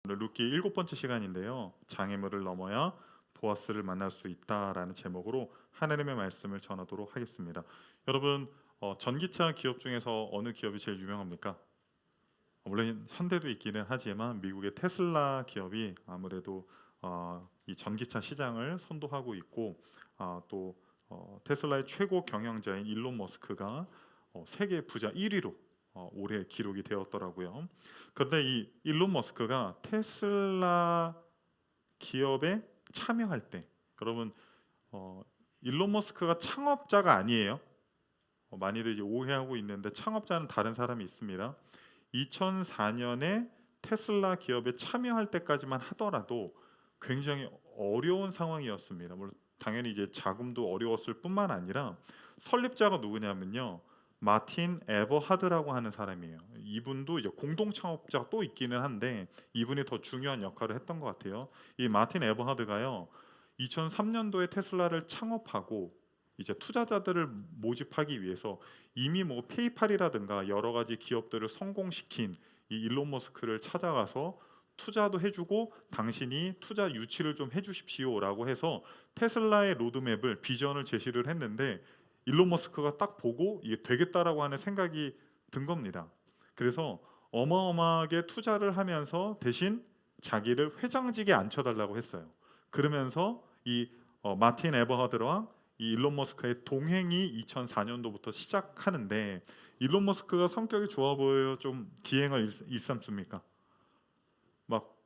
오늘 룻기 7번째 시간인데요. 장애물을 넘어야 보아스를 만날 수 있다라는 제목으로 하나님의 말씀을 전하도록 하겠습니다. 여러분, 전기차 기업 중에서 어느 기업이 제일 유명합니까? 물론 현대도 있기는 하지만 미국의 테슬라 기업이 아무래도 이 전기차 시장을 선도하고 있고, 또 테슬라의 최고 경영자인 일론 머스크가 세계 부자 1위로 올해 기록이 되었더라고요. 그런데 이 일론 머스크가 테슬라 기업에 참여할 때, 여러분, 일론 머스크가 창업자가 아니에요. 많이들 이제 오해하고 있는데 창업자는 다른 사람이 있습니다. 2004년에 테슬라 기업에 참여할 때까지만 하더라도 굉장히 어려운 상황이었습니다. 물론 당연히 이제 자금도 어려웠을 뿐만 아니라 설립자가 누구냐면요, 마틴 에버하드라고 하는 사람이에요. 이분도 이제 공동 창업자가 또 있기는 한데 이분이 더 중요한 역할을 했던 것 같아요. 이 마틴 에버하드가요, 2003년도에 테슬라를 창업하고 이제 투자자들을 모집하기 위해서 이미 뭐 페이팔이라든가 여러 가지 기업들을 성공시킨 이 일론 머스크를 찾아가서 투자도 해주고 당신이 투자 유치를 좀 해주십시오라고 해서 테슬라의 로드맵을 비전을 제시를 했는데 일론 머스크가 딱 보고 이게 되겠다라고 하는 생각이 든 겁니다. 그래서 어마어마하게 투자를 하면서 대신 자기를 회장직에 앉혀달라고 했어요. 그러면서 이 마틴 에버하드랑 이 일론 머스크의 동행이 2004년도부터 시작하는데, 일론 머스크가 성격이 좋아 보여요? 좀 기행을 일삼습니까? 막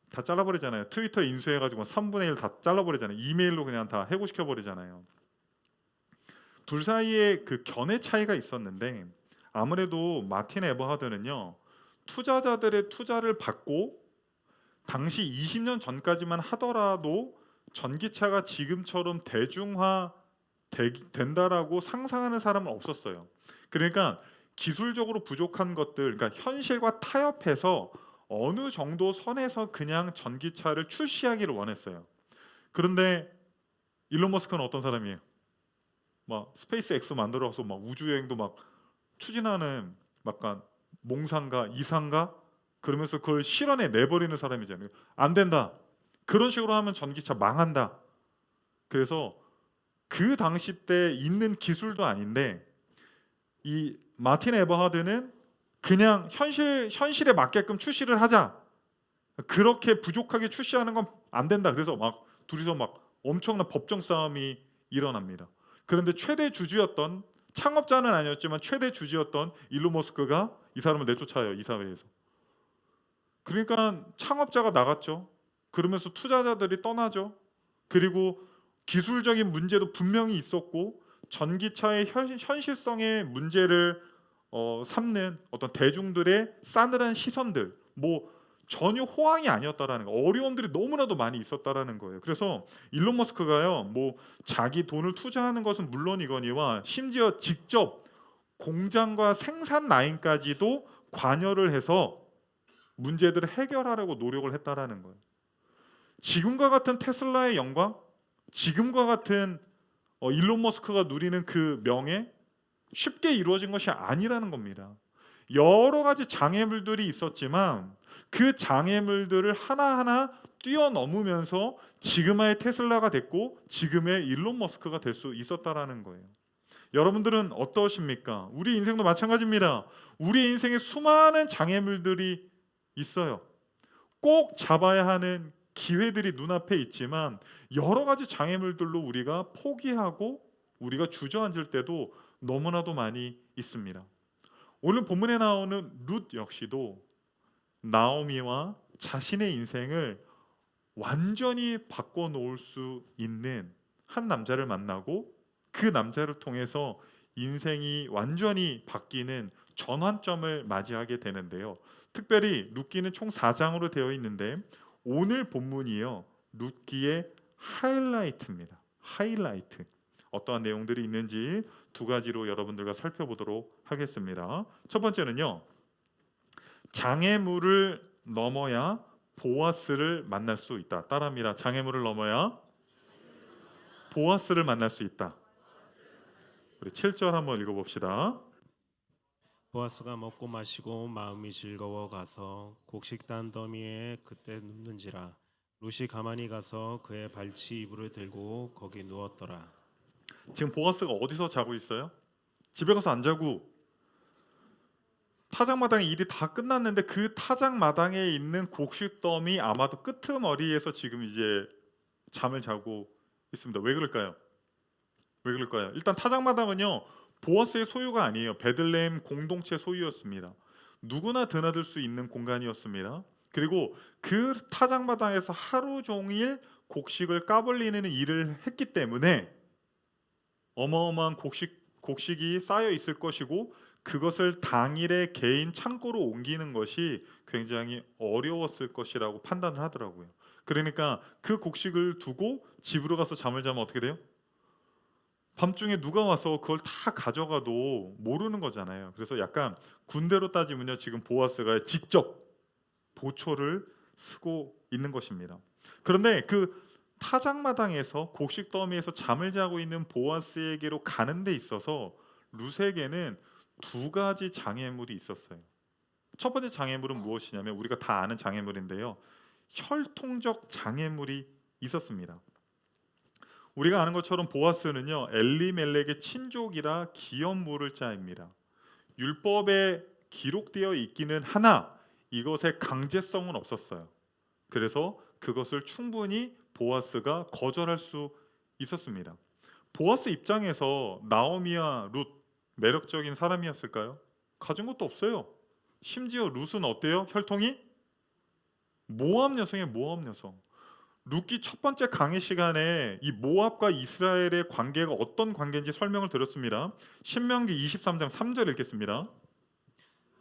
다 잘라버리잖아요. 트위터 인수해가지고 3분의 1 다 잘라버리잖아요. 이메일로 그냥 다 해고시켜버리잖아요. 둘 사이에 그 견해 차이가 있었는데, 아무래도 마틴 에버하드는요, 투자자들의 투자를 받고 당시 20년 전까지만 하더라도 전기차가 지금처럼 대중화 된다라고 상상하는 사람은 없었어요. 그러니까 기술적으로 부족한 것들, 그러니까 현실과 타협해서 어느 정도 선에서 그냥 전기차를 출시하기를 원했어요. 그런데 일론 머스크는 어떤 사람이에요? 막 스페이스 X 만들어서 막 우주 여행도 막 추진하는 약간 몽상가, 이상가, 그러면서 그걸 실현해 내버리는 사람이잖아요. 안 된다. 그런 식으로 하면 전기차 망한다. 그래서 그 당시 때 있는 기술도 아닌데 이 마틴 에버하드는 그냥 현실에 맞게끔 출시를 하자. 그렇게 부족하게 출시하는 건 안 된다. 그래서 막 둘이서 막 엄청난 법정 싸움이 일어납니다. 그런데 최대 주주였던, 창업자는 아니었지만 최대 주주였던 일론 머스크가 이 사람을 내쫓아요, 이사회에서. 그러니까 창업자가 나갔죠. 그러면서 투자자들이 떠나죠. 그리고 기술적인 문제도 분명히 있었고 전기차의 현실성의 문제를 삼는 어떤 대중들의 싸늘한 시선들, 뭐 전혀 호황이 아니었다라는 거, 어려움들이 너무나도 많이 있었다라는 거예요. 그래서 일론 머스크가요, 뭐 자기 돈을 투자하는 것은 물론이거니와 심지어 직접 공장과 생산 라인까지도 관여를 해서 문제들을 해결하려고 노력을 했다라는 거예요. 지금과 같은 테슬라의 영광, 지금과 같은 일론 머스크가 누리는 그 명예, 쉽게 이루어진 것이 아니라는 겁니다. 여러 가지 장애물들이 있었지만 그 장애물들을 하나하나 뛰어넘으면서 지금의 테슬라가 됐고 지금의 일론 머스크가 될 수 있었다라는 거예요. 여러분들은 어떠십니까? 우리 인생도 마찬가지입니다. 우리 인생에 수많은 장애물들이 있어요. 꼭 잡아야 하는 기회들이 눈앞에 있지만 여러 가지 장애물들로 우리가 포기하고 우리가 주저앉을 때도 너무나도 많이 있습니다. 오늘 본문에 나오는 룻 역시도 나오미와 자신의 인생을 완전히 바꿔놓을 수 있는 한 남자를 만나고 그 남자를 통해서 인생이 완전히 바뀌는 전환점을 맞이하게 되는데요. 특별히 룻기는 총 4장으로 되어 있는데 오늘 본문이요, 룻기의 하이라이트입니다. 하이라이트. 어떠한 내용들이 있는지 두 가지로 여러분들과 살펴보도록 하겠습니다. 첫 번째는요, 장애물을 넘어야 보아스를 만날 수 있다. 따라합니다. 장애물을 넘어야 보아스를 만날 수 있다. 우리 7절 한번 읽어봅시다. 보아스가 먹고 마시고 마음이 즐거워 가서 곡식단 더미에 그때 눕는지라. 룻이 가만히 가서 그의 발치 이불을 들고 거기 누웠더라. 지금 보아스가 어디서 자고 있어요? 집에 가서 안 자고 타작마당에 일이 다 끝났는데 그 타작마당에 있는 곡식더미 아마도 끄트머리에서 지금 이제 잠을 자고 있습니다. 왜 그럴까요? 왜 그럴까요? 일단 타작마당은요 보아스의 소유가 아니에요. 베들레헴 공동체 소유였습니다. 누구나 드나들 수 있는 공간이었습니다. 그리고 그 타작마당에서 하루 종일 곡식을 까불리는 일을 했기 때문에 어마어마한 곡식이 쌓여 있을 것이고 그것을 당일에 개인 창고로 옮기는 것이 굉장히 어려웠을 것이라고 판단을 하더라고요. 그러니까 그 곡식을 두고 집으로 가서 잠을 자면 어떻게 돼요? 밤중에 누가 와서 그걸 다 가져가도 모르는 거잖아요. 그래서 약간 군대로 따지면요, 지금 보아스가 직접 보초를 쓰고 있는 것입니다. 그런데 그 타작마당에서 곡식 더미에서 잠을 자고 있는 보아스에게로 가는 데 있어서 룻에게는 두 가지 장애물이 있었어요. 첫 번째 장애물은 무엇이냐면 우리가 다 아는 장애물인데요. 혈통적 장애물이 있었습니다. 우리가 아는 것처럼 보아스는요 엘리멜렉의 친족이라 기업 물을 자입니다. 율법에 기록되어 있기는 하나 이것의 강제성은 없었어요. 그래서 그것을 충분히 보아스가 거절할 수 있었습니다. 보아스 입장에서 나오미와 룻 매력적인 사람이었을까요? 가진 것도 없어요. 심지어 룻은 어때요? 혈통이 모압 여성의 모압 여성. 룻기 첫 번째 강의 시간에 이 모압과 이스라엘의 관계가 어떤 관계인지 설명을 드렸습니다. 신명기 23장 3절 읽겠습니다.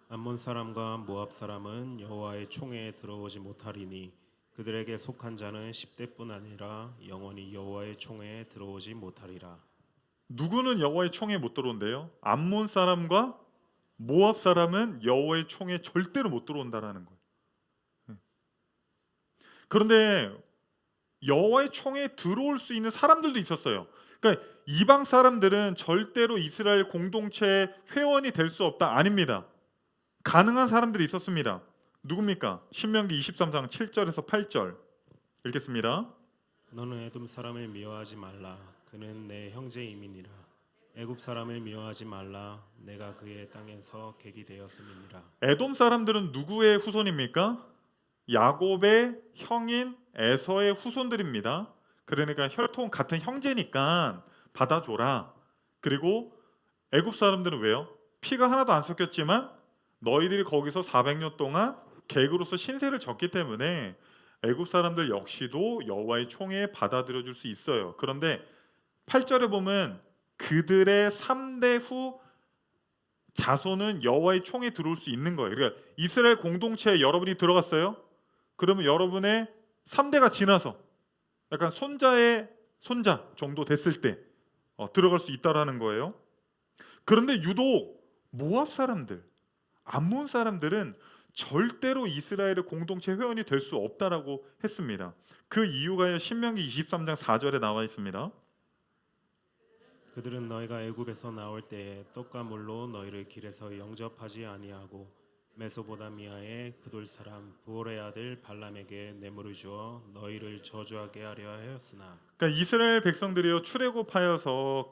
암몬 사람과 모압 사람은 여호와의 총회에 들어오지 못하리니 그들에게 속한 자는 10대뿐 아니라 영원히 여호와의 총회에 들어오지 못하리라. 누구는 여호와의 총회에 못 들어온대요? 암몬 사람과 모압 사람은 여호와의 총회에 절대로 못 들어온다라는 거예요. 그런데 여호와의 총회에 들어올 수 있는 사람들도 있었어요. 그러니까 이방 사람들은 절대로 이스라엘 공동체의 회원이 될 수 없다. 아닙니다. 가능한 사람들이 있었습니다. 누굽니까? 신명기 23장 7절에서 8절 읽겠습니다. 너는 에돔 사람을 미워하지 말라. 그는 내 형제임이니라. 애굽 사람을 미워하지 말라. 내가 그의 땅에서 객이 되었음이니라. 에돔 사람들은 누구의 후손입니까? 야곱의 형인 에서의 후손들입니다. 그러니까 혈통 같은 형제니까 받아줘라. 그리고 애굽 사람들은 왜요? 피가 하나도 안 섞였지만 너희들이 거기서 400년 동안 객으로서 신세를 졌기 때문에 애굽 사람들 역시도 여호와의 총회에 받아들여 줄 수 있어요. 그런데 8절에 보면 그들의 3대 후 자손은 여호와의 총회에 들어올 수 있는 거예요. 그러니까 이스라엘 공동체에 여러분이 들어갔어요. 그러면 여러분의 3대가 지나서 약간 손자의 손자 정도 됐을 때 들어갈 수 있다라는 거예요. 그런데 유독 모압 사람들, 암몬 사람들은 절대로 이스라엘의 공동체 회원이 될 수 없다라고 했습니다. 그 이유가 신명기 23장 4절에 나와 있습니다. 그들은 너희가 애굽에서 나올 때에 떡과 물로 너희를 길에서 영접하지 아니하고 메소보다미아의 그돌 사람 부올의 아들 발람에게 뇌물을 주어 너희를 저주하게 하려 하였으나. 그러니까 이스라엘 백성들이요 출애굽하여서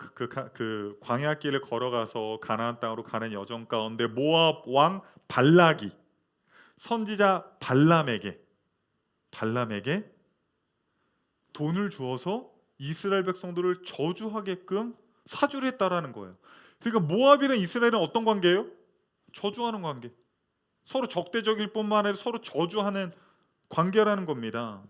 그 광야길을 걸어가서 가나안 땅으로 가는 여정 가운데 모압 왕 발락이 선지자 발람에게 돈을 주어서 이스라엘 백성들을 저주하게끔 사주를 했다라는 거예요. 그러니까 모압이랑 이스라엘은 어떤 관계예요? 저주하는 관계. 서로 적대적일 뿐만 아니라 서로 저주하는 관계라는 겁니다.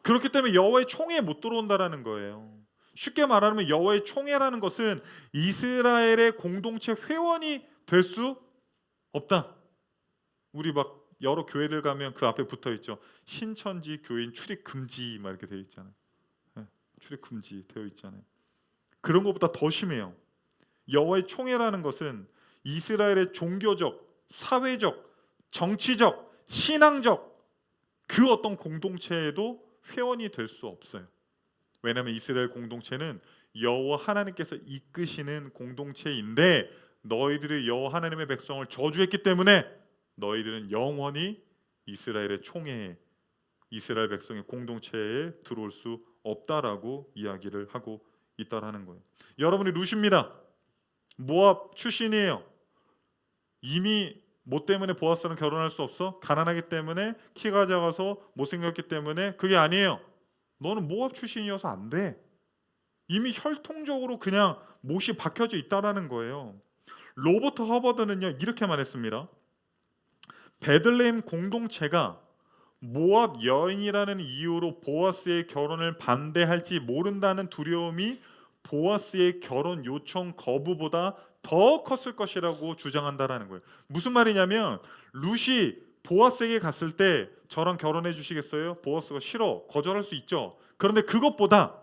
그렇기 때문에 여호와의 총회에 못 들어온다라는 거예요. 쉽게 말하면 여호와의 총회라는 것은 이스라엘의 공동체 회원이 될 수 없다. 우리 막 여러 교회들 가면 그 앞에 붙어 있죠. 신천지 교인 출입 금지 막 이렇게 되어 있잖아요. 출입 금지 되어 있잖아요. 그런 것보다 더 심해요. 여호와의 총회라는 것은 이스라엘의 종교적, 사회적, 정치적, 신앙적 그 어떤 공동체에도 회원이 될 수 없어요. 왜냐하면 이스라엘 공동체는 여호와 하나님께서 이끄시는 공동체인데 너희들이 여호와 하나님의 백성을 저주했기 때문에 너희들은 영원히 이스라엘의 총회에, 이스라엘 백성의 공동체에 들어올 수 없다라고 이야기를 하고 있다라는 거예요. 여러분이 룻입니다. 모압 출신이에요. 이미 뭐 때문에 보아스랑 결혼할 수 없어? 가난하기 때문에, 키가 작아서 못생겼기 때문에? 그게 아니에요. 너는 모압 출신이어서 안 돼. 이미 혈통적으로 그냥 못이 박혀져 있다라는 거예요. 로버트 허버드는요 이렇게 말했습니다. 베들레헴 공동체가 모압 여인이라는 이유로 보아스의 결혼을 반대할지 모른다는 두려움이 보아스의 결혼 요청 거부보다 더 컸을 것이라고 주장한다라는 거예요. 무슨 말이냐면 룻이 보아스에게 갔을 때 저랑 결혼해 주시겠어요? 보아스가 싫어, 거절할 수 있죠. 그런데 그것보다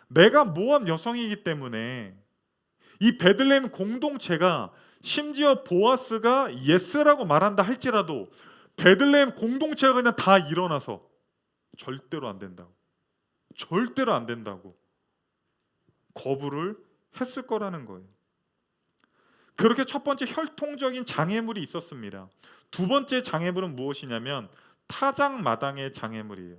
내가 모압 여성이기 때문에 이 베들레헴 공동체가 심지어 보아스가 예스라고 말한다 할지라도 베들레헴 공동체가 그냥 다 일어나서 절대로 안 된다고, 절대로 안 된다고 거부를 했을 거라는 거예요. 그렇게 첫 번째 혈통적인 장애물이 있었습니다. 두 번째 장애물은 무엇이냐면 타작마당의 장애물이에요.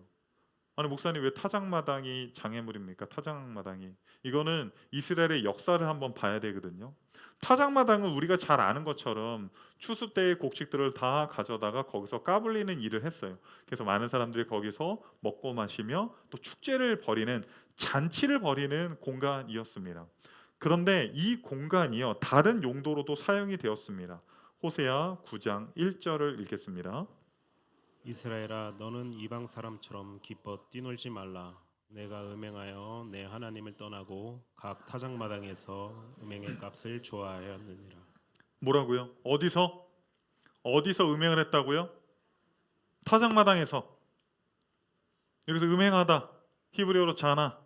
아니 목사님 왜 타작마당이 장애물입니까? 타작마당이 이거는 이스라엘의 역사를 한번 봐야 되거든요. 타작마당은 우리가 잘 아는 것처럼 추수 때의 곡식들을 다 가져다가 거기서 까불리는 일을 했어요. 그래서 많은 사람들이 거기서 먹고 마시며 또 축제를 벌이는, 잔치를 벌이는 공간이었습니다. 그런데 이 공간이요 다른 용도로도 사용이 되었습니다. 호세아 9장 1절을 읽겠습니다. 이스라엘아 너는 이방 사람처럼 기뻐 뛰놀지 말라. 내가 음행하여 내 하나님을 떠나고 각 타작마당에서 음행의 값을 좋아하였느니라. 뭐라고요? 어디서 음행을 했다고요? 타작마당에서. 여기서 음행하다 히브리어로 자나,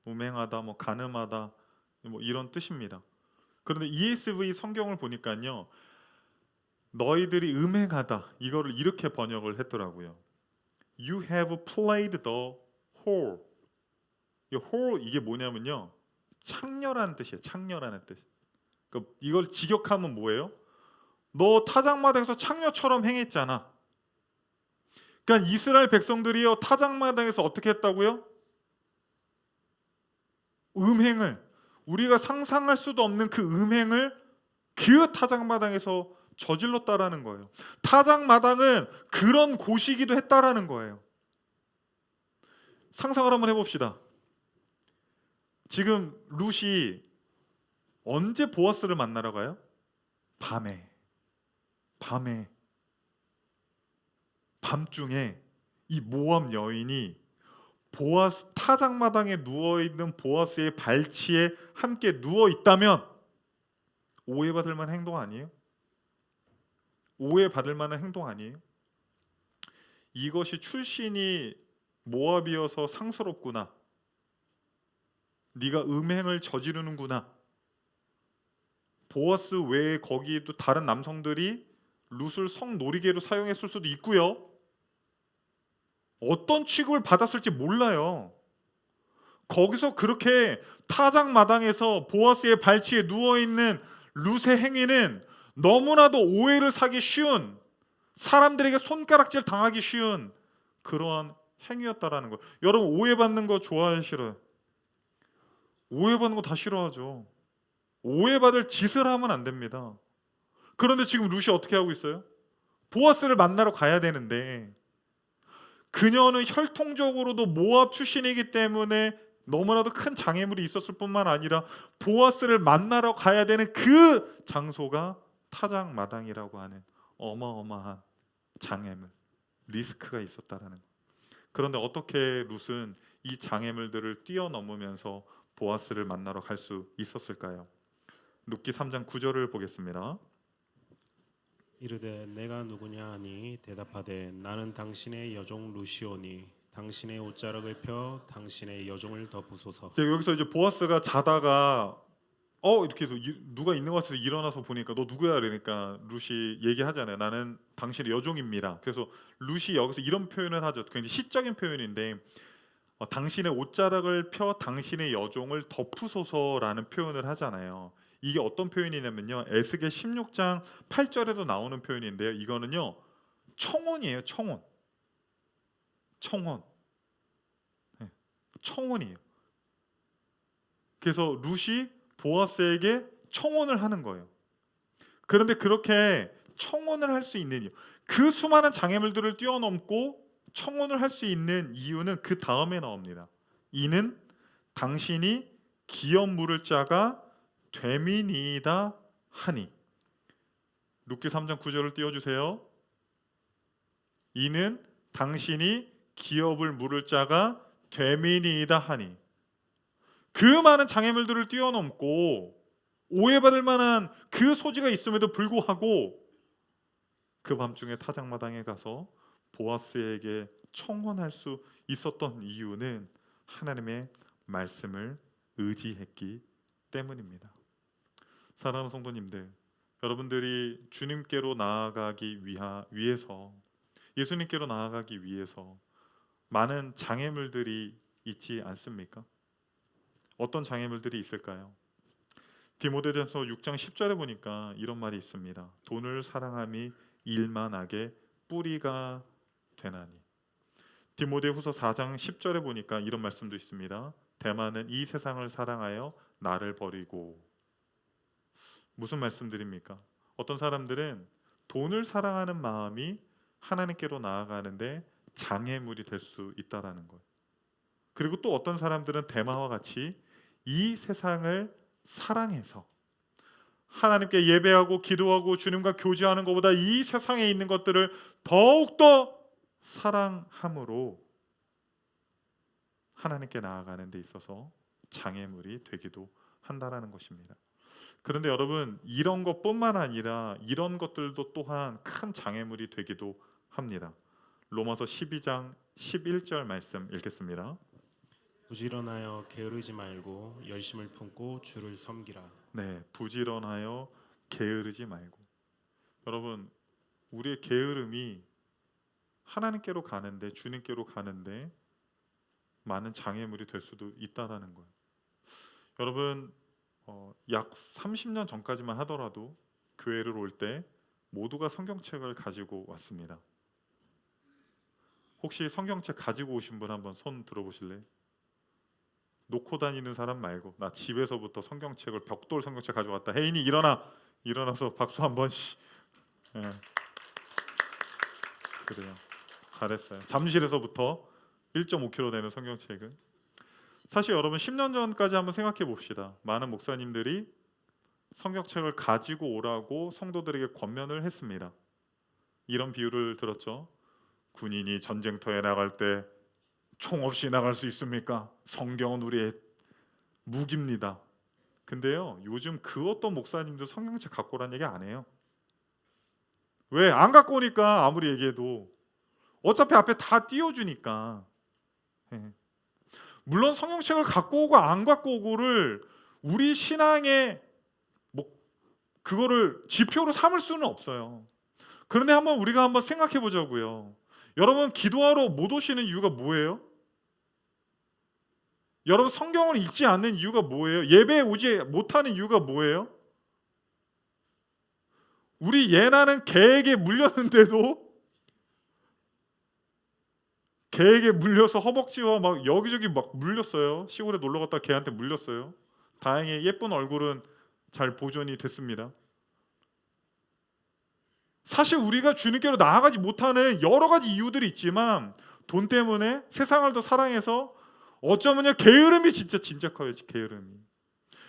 음행하다, 뭐 간음하다, 뭐 이런 뜻입니다. 그런데 ESV 성경을 보니까요 너희들이 음행하다 이거를 이렇게 번역을 했더라고요. You have played the whore. 이 whore 이게 뭐냐면요 창녀라는 뜻이에요. 창녀라는 뜻. 이걸 직역하면 뭐예요? 너 타작마당에서 창녀처럼 행했잖아. 그러니까 이스라엘 백성들이요 타작마당에서 어떻게 했다고요? 음행을, 우리가 상상할 수도 없는 그 음행을 그 타작마당에서 저질렀다라는 거예요. 타작마당은 그런 곳이기도 했다라는 거예요. 상상을 한번 해봅시다. 지금 룻이 언제 보아스를 만나러 가요? 밤에 밤중에 이 모압 여인이 보아스 타작마당에 누워있는 보아스의 발치에 함께 누워있다면 오해받을 만한 행동 아니에요? 오해받을 만한 행동 아니에요? 이것이 출신이 모압이어서 상스럽구나, 네가 음행을 저지르는구나. 보아스 외에 거기에도 다른 남성들이 룻을 성놀이개로 사용했을 수도 있고요. 어떤 취급을 받았을지 몰라요. 거기서 그렇게 타작마당에서 보아스의 발치에 누워있는 룻의 행위는 너무나도 오해를 사기 쉬운, 사람들에게 손가락질 당하기 쉬운 그러한 행위였다라는 거예요. 여러분 오해받는 거 좋아해요, 싫어요? 오해받는 거 다 싫어하죠. 오해받을 짓을 하면 안 됩니다. 그런데 지금 룻이 어떻게 하고 있어요? 보아스를 만나러 가야 되는데 그녀는 혈통적으로도 모압 출신이기 때문에 너무나도 큰 장애물이 있었을 뿐만 아니라 보아스를 만나러 가야 되는 그 장소가 타작마당이라고 하는 어마어마한 장애물, 리스크가 있었다라는 거예요. 그런데 어떻게 룻은 이 장애물들을 뛰어넘으면서 보아스를 만나러 갈 수 있었을까요? 룻기 3장 9절을 보겠습니다. 이르되 내가 누구냐 하니 대답하되 나는 당신의 여종 루시오니 당신의 옷자락을 펴 당신의 여종을 덮으소서. 여기서 이제 보아스가 자다가 이렇게 해서 누가 있는 것 같아서 일어나서 보니까 너 누구야? 그러니까 룻이 얘기하잖아요. 나는 당신의 여종입니다. 그래서 룻이 여기서 이런 표현을 하죠. 굉장히 시적인 표현인데 당신의 옷자락을 펴 당신의 여종을 덮으소서라는 표현을 하잖아요. 이게 어떤 표현이냐면요, 에스겔 16장 8절에도 나오는 표현인데요, 이거는요 청혼이에요. 청혼. 네, 청혼이에요. 그래서 룻이 보아스에게 청혼을 하는 거예요. 그런데 그렇게 청혼을 할 수 있는 이유, 그 수많은 장애물들을 뛰어넘고 청혼을 할 수 있는 이유는 그 다음에 나옵니다. 이는 당신이 기업 물을 자가 됨이니이다 하니. 룻기 3장 9절을 띄워주세요. 이는 당신이 기업을 물을 자가 됨이니이다 하니. 그 많은 장애물들을 뛰어넘고 오해받을 만한 그 소지가 있음에도 불구하고 그 밤중에 타작마당에 가서 보아스에게 청혼할 수 있었던 이유는 하나님의 말씀을 의지했기 때문입니다. 사랑하는 성도님들, 여러분들이 주님께로 나아가기 위해서, 예수님께로 나아가기 위해서 많은 장애물들이 있지 않습니까? 어떤 장애물들이 있을까요? 디모데전서 6장 10절에 보니까 이런 말이 있습니다. 돈을 사랑함이 일만하게 뿌리가 되나니. 디모데후서 4장 10절에 보니까 이런 말씀도 있습니다. 대만은 이 세상을 사랑하여 나를 버리고. 무슨 말씀드립니까? 어떤 사람들은 돈을 사랑하는 마음이 하나님께로 나아가는데 장애물이 될 수 있다라는 거예요. 그리고 또 어떤 사람들은 대마와 같이 이 세상을 사랑해서 하나님께 예배하고 기도하고 주님과 교제하는 것보다 이 세상에 있는 것들을 더욱더 사랑함으로 하나님께 나아가는 데 있어서 장애물이 되기도 한다라는 것입니다. 그런데 여러분, 이런 것뿐만 아니라 이런 것들도 또한 큰 장애물이 되기도 합니다. 로마서 12장 11절 말씀 읽겠습니다. 부지런하여 게으르지 말고 열심을 품고 주를 섬기라. 네, 부지런하여 게으르지 말고. 여러분, 우리의 게으름이 하나님께로 가는데, 주님께로 가는데 많은 장애물이 될 수도 있다라는 거예요. 여러분, 약 30년 전까지만 하더라도 교회를 올 때 모두가 성경책을 가지고 왔습니다. 혹시 성경책 가지고 오신 분 한번 손 들어보실래요? 놓고 다니는 사람 말고, 나 집에서부터 성경책을, 벽돌 성경책 가져왔다. 혜인이 일어나서 박수 한 번씩. 예. 그래요. 잘했어요. 잠실에서부터 1.5kg 되는 성경책은. 사실 여러분, 10년 전까지 한번 생각해 봅시다. 많은 목사님들이 성경책을 가지고 오라고 성도들에게 권면을 했습니다. 이런 비유를 들었죠. 군인이 전쟁터에 나갈 때 총 없이 나갈 수 있습니까? 성경은 우리의 무기입니다. 근데요, 요즘 그 어떤 목사님도 성경책 갖고 오라는 얘기 안 해요. 왜? 안 갖고 오니까. 아무리 얘기해도 어차피 앞에 다 띄워주니까. 물론 성경책을 갖고 오고 안 갖고 오고를 우리 신앙의 그거를 지표로 삼을 수는 없어요. 그런데 우리가 한번 생각해 보자고요. 여러분, 기도하러 못 오시는 이유가 뭐예요? 여러분, 성경을 읽지 않는 이유가 뭐예요? 예배에 오지 못하는 이유가 뭐예요? 우리 예나는 개에게 물렸는데도, 개에게 물려서 허벅지와 막 여기저기 막 물렸어요. 시골에 놀러 갔다 개한테 물렸어요. 다행히 예쁜 얼굴은 잘 보존이 됐습니다. 사실 우리가 주님께로 나아가지 못하는 여러 가지 이유들이 있지만, 돈 때문에, 세상을 더 사랑해서, 어쩌면요 게으름이 진짜 커요. 게으름이.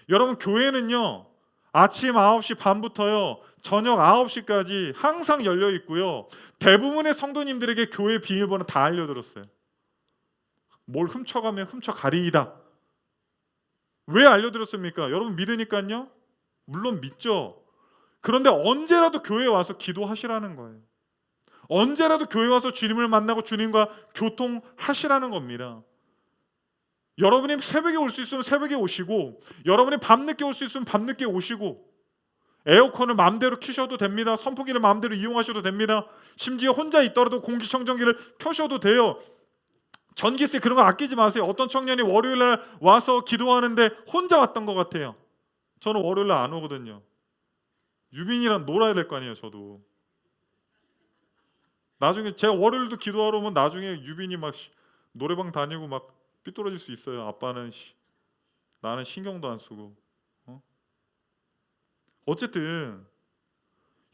여러분, 교회는요 아침 9시 반부터요 저녁 9시까지 항상 열려 있고요, 대부분의 성도님들에게 교회 비밀번호 다 알려드렸어요. 뭘 훔쳐가면 훔쳐가리이다. 왜 알려드렸습니까? 여러분 믿으니까요. 물론 믿죠. 그런데 언제라도 교회에 와서 기도하시라는 거예요. 언제라도 교회 와서 주님을 만나고 주님과 교통하시라는 겁니다. 여러분이 새벽에 올 수 있으면 새벽에 오시고, 여러분이 밤늦게 올 수 있으면 밤늦게 오시고, 에어컨을 마음대로 켜셔도 됩니다. 선풍기를 마음대로 이용하셔도 됩니다. 심지어 혼자 있더라도 공기청정기를 켜셔도 돼요. 전기세 그런 거 아끼지 마세요. 어떤 청년이 월요일날 와서 기도하는데 혼자 왔던 것 같아요. 저는 월요일 날 안 오거든요. 유빈이랑 놀아야 될 거 아니에요. 저도 나중에 제가 월요일도 기도하러 오면 나중에 유빈이 막 노래방 다니고 막 삐뚤어질 수 있어요. 아빠는 나는 신경도 안 쓰고. 어쨌든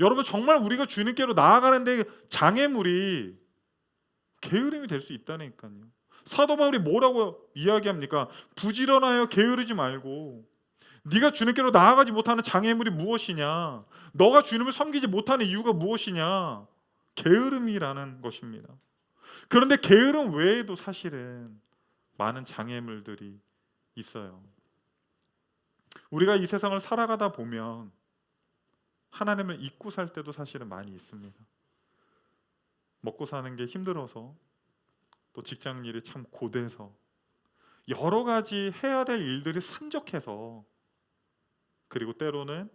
여러분, 정말 우리가 주님께로 나아가는데 장애물이 게으름이 될 수 있다니까요. 사도 바울이 뭐라고 이야기합니까? 부지런하여 게으르지 말고. 네가 주님께로 나아가지 못하는 장애물이 무엇이냐? 너가 주님을 섬기지 못하는 이유가 무엇이냐? 게으름이라는 것입니다. 그런데 게으름 외에도 사실은 많은 장애물들이 있어요. 우리가 이 세상을 살아가다 보면 하나님을 잊고 살 때도 사실은 많이 있습니다. 먹고 사는 게 힘들어서, 또 직장 일이 참 고돼서, 여러 가지 해야 될 일들이 산적해서, 그리고 때로는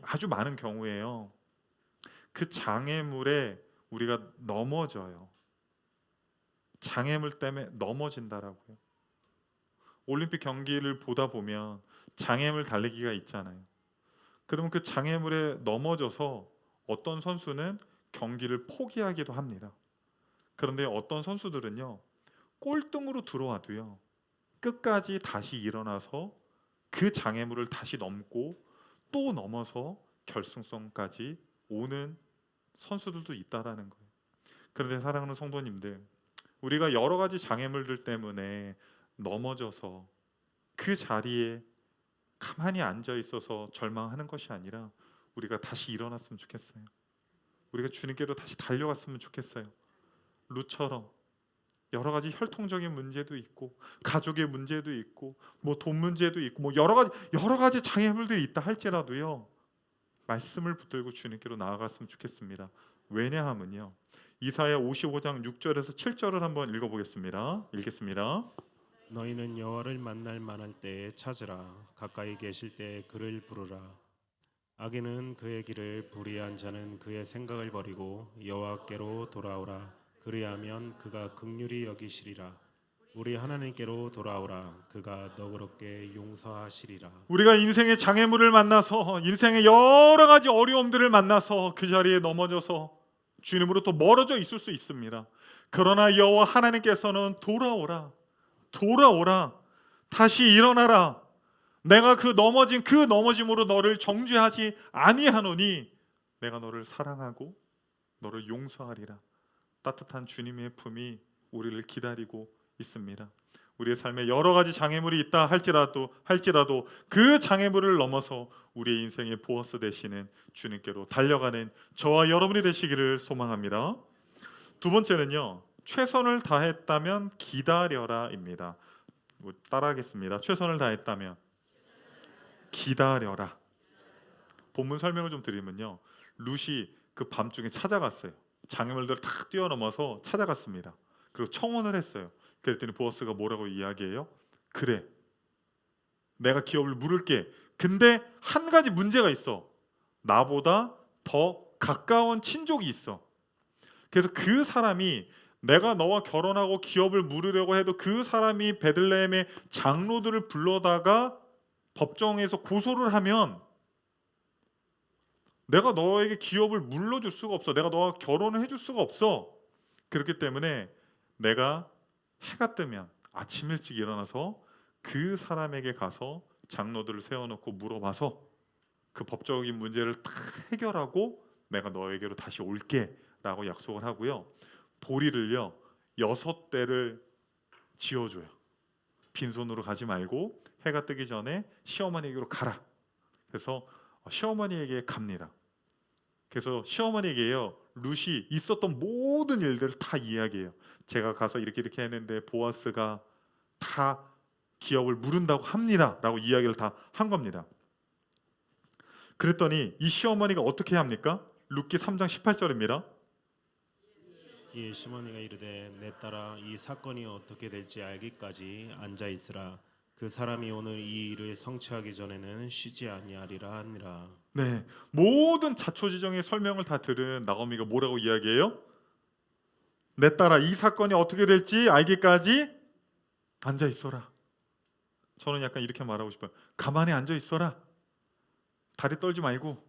아주 많은 경우에요, 그 장애물에 우리가 넘어져요. 장애물 때문에 넘어진다라고요. 올림픽 경기를 보다 보면 장애물 달리기가 있잖아요. 그러면 그 장애물에 넘어져서 어떤 선수는 경기를 포기하기도 합니다. 그런데 어떤 선수들은요, 꼴등으로 들어와도요, 끝까지 다시 일어나서 그 장애물을 다시 넘고 또 넘어서 결승선까지 오는 선수들도 있다라는 거예요. 그런데 사랑하는 성도님들, 우리가 여러 가지 장애물들 때문에 넘어져서 그 자리에 가만히 앉아 있어서 절망하는 것이 아니라 우리가 다시 일어났으면 좋겠어요. 우리가 주님께로 다시 달려갔으면 좋겠어요. 룻처럼 여러 가지 혈통적인 문제도 있고, 가족의 문제도 있고, 뭐 돈 문제도 있고, 뭐 여러 가지 장애물들이 있다 할지라도요, 말씀을 붙들고 주님께로 나아갔으면 좋겠습니다. 왜냐하면요, 이사야 55장 6절에서 7절을 한번 읽어보겠습니다. 읽겠습니다. 너희는 여호와를 만날 만할 때에 찾으라. 가까이 계실 때에 그를 부르라. 악인은 그의 길을 불의한 자는 그의 생각을 버리고 여호와께로 돌아오라. 그리하면 그가 긍휼히 여기시리라. 우리 하나님께로 돌아오라. 그가 너그럽게 용서하시리라. 우리가 인생의 장애물을 만나서, 인생의 여러 가지 어려움들을 만나서 그 자리에 넘어져서 주님으로 또 멀어져 있을 수 있습니다. 그러나 여호와 하나님께서는 돌아오라, 다시 일어나라. 내가 그 넘어짐으로 너를 정죄하지 아니하노니 내가 너를 사랑하고 너를 용서하리라. 따뜻한 주님의 품이 우리를 기다리고 있습니다. 우리의 삶에 여러 가지 장애물이 있다 할지라도 그 장애물을 넘어서 우리의 인생의 보아스 되시는 주님께로 달려가는 저와 여러분이 되시기를 소망합니다. 두 번째는요, 최선을 다했다면 기다려라입니다. 따라하겠습니다. 최선을 다했다면 기다려라. 본문 설명을 좀 드리면요, 룻이 그 밤중에 찾아갔어요. 장애물들을 탁 뛰어넘어서 찾아갔습니다. 그리고 청혼을 했어요. 그랬더니 보아스가 뭐라고 이야기해요? 그래, 내가 기업을 물을게. 근데 한 가지 문제가 있어. 나보다 더 가까운 친족이 있어. 그래서 그 사람이, 내가 너와 결혼하고 기업을 물으려고 해도 그 사람이 베들레헴의 장로들을 불러다가 법정에서 고소를 하면 내가 너에게 기업을 물려줄 수가 없어. 내가 너와 결혼을 해줄 수가 없어. 그렇기 때문에 내가 해가 뜨면 아침 일찍 일어나서 그 사람에게 가서 장로들을 세워놓고 물어봐서 그 법적인 문제를 다 해결하고 내가 너에게로 다시 올게 라고 약속을 하고요, 보리를요 6대를 지어줘요. 빈손으로 가지 말고 해가 뜨기 전에 시어머니에게로 가라. 그래서 시어머니에게 갑니다. 그래서 시어머니에게요, 룻이 있었던 모든 일들을 다 이야기해요. 제가 가서 이렇게 했는데 보아스가 다 기업을 물은다고 합니다 라고 이야기를 다 한 겁니다. 그랬더니 이 시어머니가 어떻게 합니까? 룻기 3장 18절입니다. 이 시어머니가 이르되 내 딸아, 이 사건이 어떻게 될지 알기까지 앉아 있으라. 그 사람이 오늘 이 일을 성취하기 전에는 쉬지 아니하리라 하니라. 네, 모든 자초지정의 설명을 다 들은 나오미가 뭐라고 이야기해요? 내 딸아, 이 사건이 어떻게 될지 알기까지 앉아 있어라. 저는 약간 이렇게 말하고 싶어요. 가만히 앉아 있어라. 다리 떨지 말고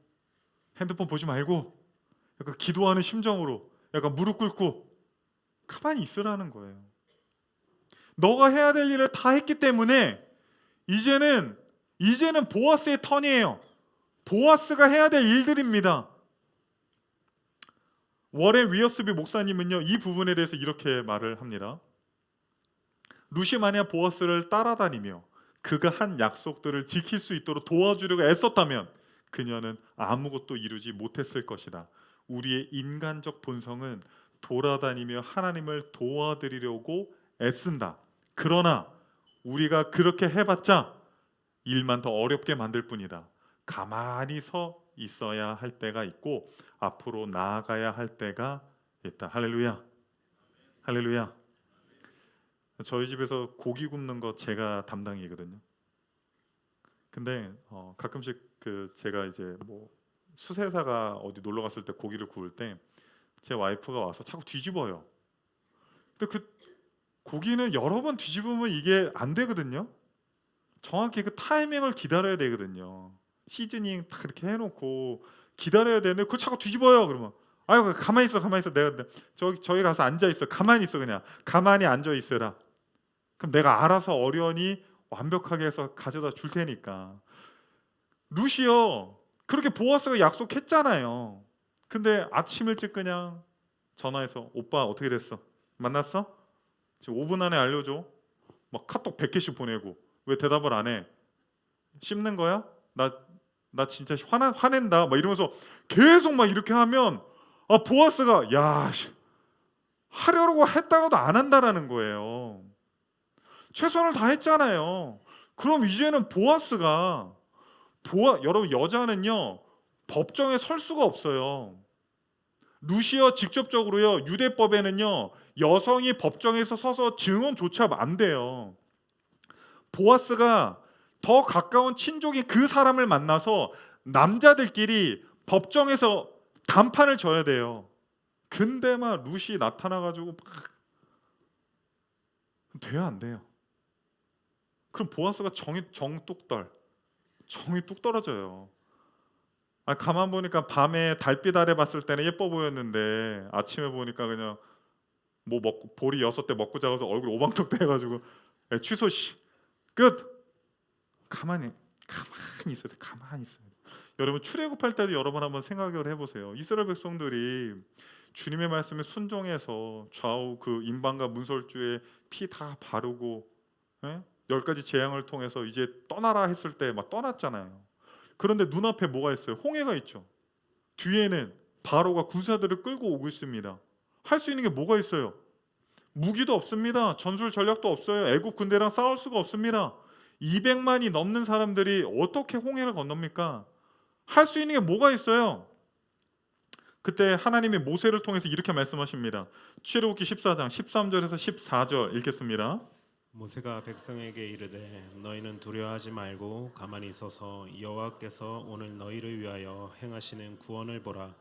핸드폰 보지 말고 약간 기도하는 심정으로 약간 무릎 꿇고 가만히 있으라는 거예요. 너가 해야 될 일을 다 했기 때문에 이제는 보아스의 턴이에요. 보아스가 해야 될 일들입니다. 워렌 위어스비 목사님은요, 이 부분에 대해서 이렇게 말을 합니다. 룻이 만약 보아스를 따라다니며 그가 한 약속들을 지킬 수 있도록 도와주려고 애썼다면 그녀는 아무것도 이루지 못했을 것이다. 우리의 인간적 본성은 돌아다니며 하나님을 도와드리려고 애쓴다. 그러나 우리가 그렇게 해봤자 일만 더 어렵게 만들 뿐이다. 가만히 서 있어야 할 때가 있고 앞으로 나아가야 할 때가 있다. 할렐루야. 할렐루야. 저희 집에서 고기 굽는 거 제가 담당이거든요. 근데 가끔씩 제가 이제 뭐 수세사가 어디 놀러 갔을 때 고기를 구울 때 제 와이프가 와서 자꾸 뒤집어요. 근데 그 고기는 여러 번 뒤집으면 이게 안 되거든요. 정확히 그 타이밍을 기다려야 되거든요. 시즈닝 딱 이렇게 해놓고 기다려야 되는데 그걸 자꾸 뒤집어요. 그러면 아유 가만히 있어, 가만히 있어. 내가 저기 가서 앉아 있어. 가만히 있어, 그냥 가만히 앉아 있어라. 그럼 내가 알아서 어련히 완벽하게 해서 가져다 줄 테니까. 룻이요 그렇게 보아스가 약속했잖아요. 근데 아침 일찍 그냥 전화해서 오빠 어떻게 됐어? 만났어? 지금 5분 안에 알려줘. 막 카톡 100개씩 보내고 왜 대답을 안 해? 씹는 거야? 나 진짜 화낸다 막 이러면서 계속 막 이렇게 하면 보아스가 하려고 했다가도 안 한다라는 거예요. 최선을 다했잖아요. 그럼 이제는 보아스가 여러분 여자는요 법정에 설 수가 없어요. 룻이요 직접적으로요 유대법에는요 여성이 법정에서 서서 증언조차 안 돼요. 보아스가 더 가까운 친족인 그 사람을 만나서 남자들끼리 법정에서 담판을 져야 돼요. 근데 막 룻이 나타나가지고 막 돼요, 안 돼요? 그럼 보아스가 정이 뚝 떨어져요. 가만 보니까 밤에 달빛 아래 봤을 때는 예뻐 보였는데 아침에 보니까 그냥 뭐 먹고 보리 6대 먹고 자가서 얼굴 오방떡 돼가지고 취소 끝. 가만히 있어야 돼. 가만히 있어야 돼. 여러분 출애굽할 때도 여러 번 한번 생각을 해보세요. 이스라엘 백성들이 주님의 말씀에 순종해서 좌우 그 임방과 문설주에 피 다 바르고 10가지 재앙을 통해서 이제 떠나라 했을 때 막 떠났잖아요. 그런데 눈앞에 뭐가 있어요? 홍해가 있죠. 뒤에는 바로가 군사들을 끌고 오고 있습니다. 할 수 있는 게 뭐가 있어요? 무기도 없습니다. 전술 전략도 없어요. 애국 군대랑 싸울 수가 없습니다. 200만이 넘는 사람들이 어떻게 홍해를 건넙니까? 할 수 있는 게 뭐가 있어요? 그때 하나님이 모세를 통해서 이렇게 말씀하십니다. 출애굽기 14장 13절에서 14절 읽겠습니다. 모세가 백성에게 이르되 너희는 두려워하지 말고 가만히 있어서 여호와께서 오늘 너희를 위하여 행하시는 구원을 보라.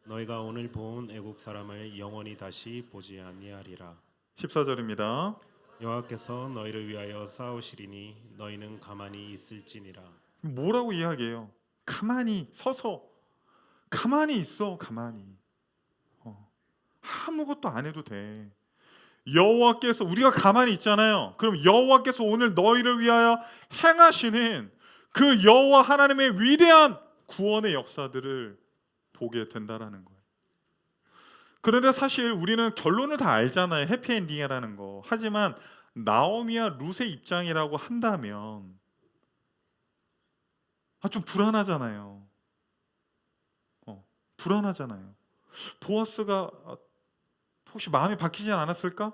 너희가 오늘 본 애국 사람을 영원히 다시 보지 아니하리라. 14절입니다. 여호와께서 너희를 위하여 싸우시리니 너희는 가만히 있을지니라. 뭐라고 이야기해요? 가만히 서서 가만히 있어. 가만히 아무것도 안 해도 돼. 여호와께서 우리가 가만히 있잖아요. 그럼 여호와께서 오늘 너희를 위하여 행하시는 그 여호와 하나님의 위대한 구원의 역사들을 보게 된다라는 거예요. 그런데 사실 우리는 결론을 다 알잖아요. 해피엔딩이라는 거. 하지만 나오미와 룻의 입장이라고 한다면 좀 불안하잖아요. 불안하잖아요. 보아스가 혹시 마음이 바뀌지 않았을까?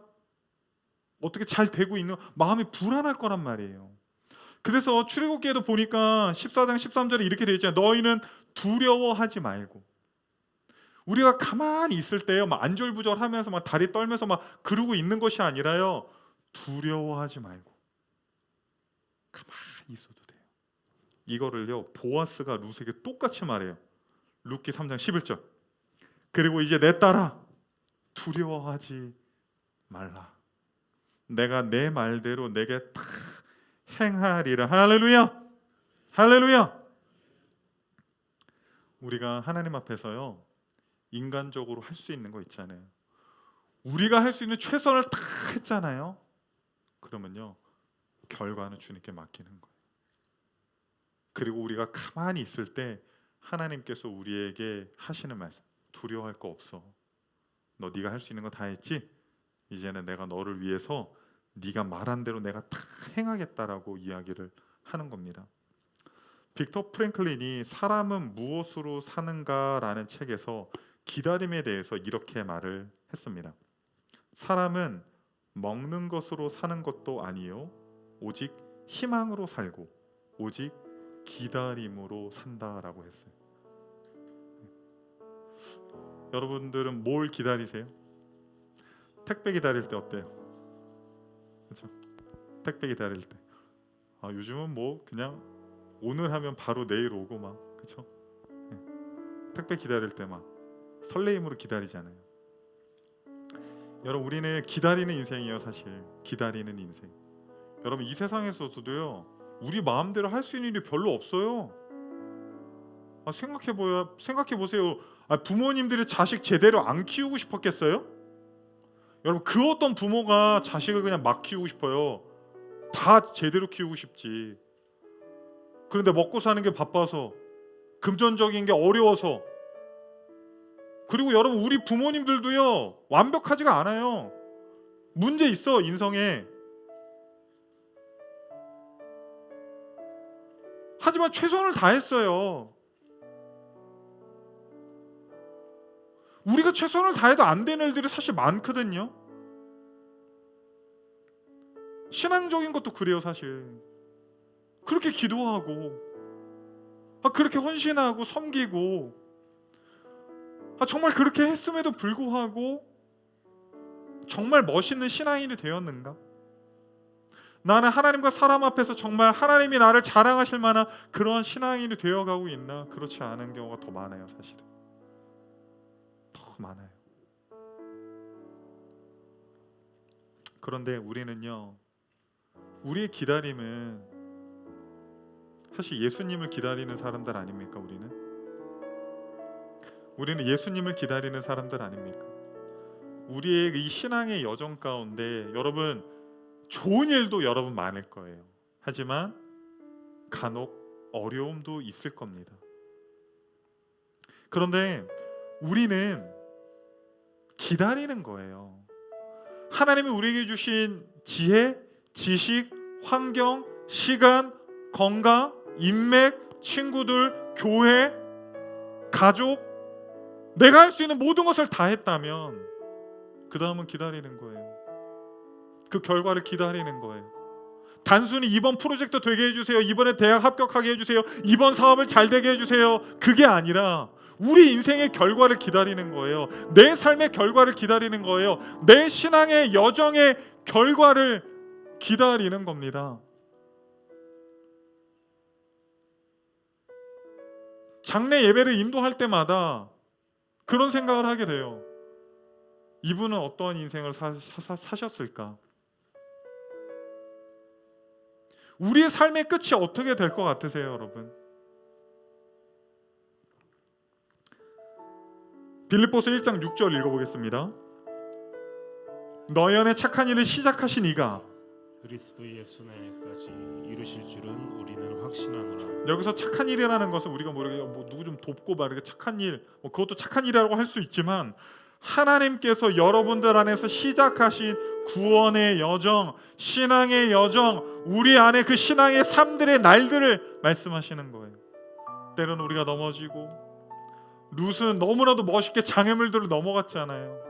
어떻게 잘 되고 있는 마음이 불안할 거란 말이에요. 그래서 출애굽기에도 보니까 14장 13절에 이렇게 되어 있잖아요. 너희는 두려워하지 말고. 우리가 가만히 있을 때요, 막 안절부절하면서 막 다리 떨면서 막 그러고 있는 것이 아니라요, 두려워하지 말고 가만히 있어도 돼요. 이거를요 보아스가 룻에게 똑같이 말해요. 룻기 3장 11절. 그리고 이제 내 딸아 두려워하지 말라. 내가 내 말대로 내게 다 행하리라. 할렐루야. 할렐루야. 우리가 하나님 앞에서요, 인간적으로 할 수 있는 거 있잖아요. 우리가 할 수 있는 최선을 다 했잖아요. 그러면요, 결과는 주님께 맡기는 거예요. 그리고 우리가 가만히 있을 때 하나님께서 우리에게 하시는 말씀, 두려워할 거 없어. 너 네가 할 수 있는 거 다 했지? 이제는 내가 너를 위해서 네가 말한 대로 내가 다 행하겠다라고 이야기를 하는 겁니다. 빅터 프랭클린이 사람은 무엇으로 사는가라는 책에서 기다림에 대해서 이렇게 말을 했습니다. 사람은 먹는 것으로 사는 것도 아니요, 오직 희망으로 살고 오직 기다림으로 산다라고 했어요. 여러분들은 뭘 기다리세요? 택배 기다릴 때 어때요? 그렇죠? 택배 기다릴 때 요즘은 뭐 그냥 오늘 하면 바로 내일 오고 막, 그렇죠? 택배 기다릴 때 막 설레임으로 기다리잖아요. 여러분, 우리는 기다리는 인생이에요. 사실 기다리는 인생. 여러분, 이 세상에서도요, 우리 마음대로 할 수 있는 일이 별로 없어요. 생각해 보세요. 부모님들이 자식 제대로 안 키우고 싶었겠어요? 여러분, 그 어떤 부모가 자식을 그냥 막 키우고 싶어요? 다 제대로 키우고 싶지. 그런데 먹고 사는 게 바빠서, 금전적인 게 어려워서. 그리고 여러분, 우리 부모님들도요, 완벽하지가 않아요. 문제 있어, 인성에. 하지만 최선을 다했어요. 우리가 최선을 다해도 안 되는 일들이 사실 많거든요. 신앙적인 것도 그래요. 사실 그렇게 기도하고, 그렇게 헌신하고 섬기고, 정말 그렇게 했음에도 불구하고 정말 멋있는 신앙인이 되었는가? 나는 하나님과 사람 앞에서 정말 하나님이 나를 자랑하실 만한 그러한 신앙인이 되어가고 있나? 그렇지 않은 경우가 더 많아요. 사실은 더 많아요. 그런데 우리는요, 우리의 기다림은 사실 예수님을 기다리는 사람들 아닙니까? 우리는 예수님을 기다리는 사람들 아닙니까? 우리의 이 신앙의 여정 가운데 여러분, 좋은 일도 여러분 많을 거예요. 하지만 간혹 어려움도 있을 겁니다. 그런데 우리는 기다리는 거예요. 하나님이 우리에게 주신 지혜, 지식, 환경, 시간, 건강, 인맥, 친구들, 교회, 가족, 내가 할 수 있는 모든 것을 다 했다면 그 다음은 기다리는 거예요. 그 결과를 기다리는 거예요. 단순히 이번 프로젝트 되게 해주세요, 이번에 대학 합격하게 해주세요, 이번 사업을 잘 되게 해주세요, 그게 아니라 우리 인생의 결과를 기다리는 거예요. 내 삶의 결과를 기다리는 거예요. 내 신앙의 여정의 결과를 기다리는 겁니다. 장례 예배를 인도할 때마다 그런 생각을 하게 돼요. 이분은 어떠한 인생을 사셨을까? 우리의 삶의 끝이 어떻게 될 것 같으세요, 여러분? 빌립보서 1장 6절 읽어보겠습니다. 너희 안에 착한 일을 시작하신 이가 그리스도 예수 날까지 이루실 줄은 우리는 확신하노라. 여기서 착한 일이라는 것은 우리가 모르게 누구 좀 돕고 막 이렇게 착한 일, 그것도 착한 일이라고 할 수 있지만, 하나님께서 여러분들 안에서 시작하신 구원의 여정, 신앙의 여정, 우리 안에 그 신앙의 삶들의 날들을 말씀하시는 거예요. 때로는 우리가 넘어지고, 룻은 너무나도 멋있게 장애물들을 넘어갔잖아요.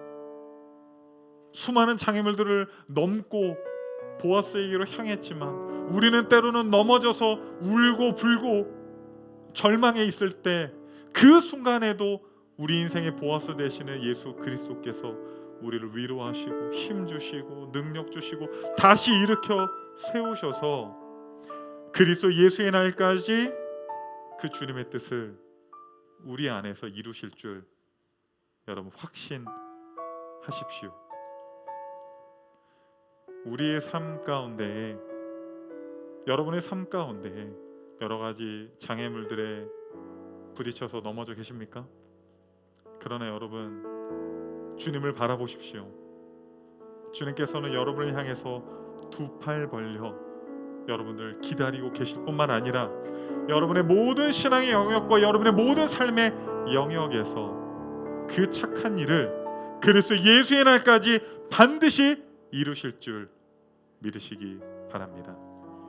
수많은 장애물들을 넘고 보아스에게로 향했지만, 우리는 때로는 넘어져서 울고 불고 절망에 있을 때, 그 순간에도 우리 인생의 보아스 되시는 예수 그리스도께서 우리를 위로하시고 힘주시고 능력 주시고 다시 일으켜 세우셔서 그리스도 예수의 날까지 그 주님의 뜻을 우리 안에서 이루실 줄 여러분 확신하십시오. 우리의 삶 가운데, 여러분의 삶 가운데 여러 가지 장애물들의 부딪혀서 넘어져 계십니까? 그러나 여러분, 주님을 바라보십시오. 주님께서는 여러분을 향해서 두 팔 벌려 여러분을 기다리고 계실 뿐만 아니라 여러분의 모든 신앙의 영역과 여러분의 모든 삶의 영역에서 그 착한 일을 그리스도 예수의 날까지 반드시 이루실 줄 믿으시기 바랍니다.